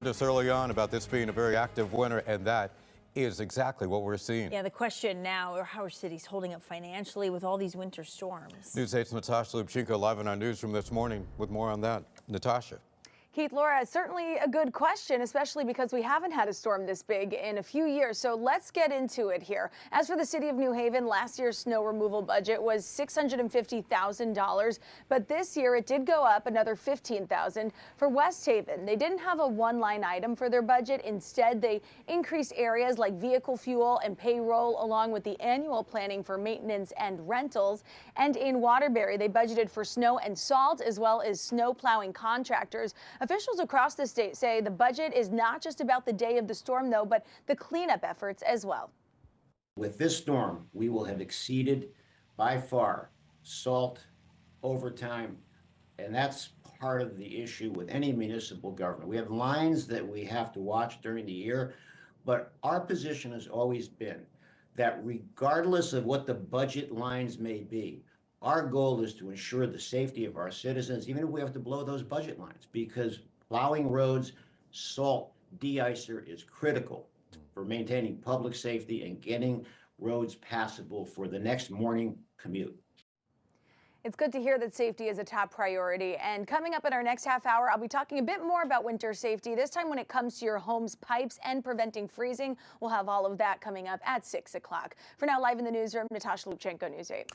Just early on about this being a very active winter, and that is exactly what we're seeing. Yeah, the question now are how are cities holding up financially with all these winter storms? News 8's Natasha Lubchenko live in our newsroom this morning with more on that. Natasha. Keith, Laura, certainly a good question, especially because we haven't had a storm this big in a few years. So let's get into it here. As for the city of New Haven, last year's snow removal budget was $650,000, but this year it did go up another $15,000. For West Haven, they didn't have a one-line item for their budget. Instead, they increased areas like vehicle fuel and payroll, along with the annual planning for maintenance and rentals. And in Waterbury, they budgeted for snow and salt, as well as snow plowing contractors. Officials across the state say the budget is not just about the day of the storm, though, but the cleanup efforts as well. With this storm, we will have exceeded by far salt, overtime, and that's part of the issue with any municipal government. We have lines that we have to watch during the year, but our position has always been that regardless of what the budget lines may be, our goal is to ensure the safety of our citizens, even if we have to blow those budget lines, because plowing roads, salt, de-icer is critical for maintaining public safety and getting roads passable for the next morning commute. It's good to hear that safety is a top priority. And coming up in our next half hour, I'll be talking a bit more about winter safety, this time when it comes to your home's pipes and preventing freezing. We'll have all of that coming up at 6 o'clock. For now, live in the newsroom, Natasha Lubchenko, News 8.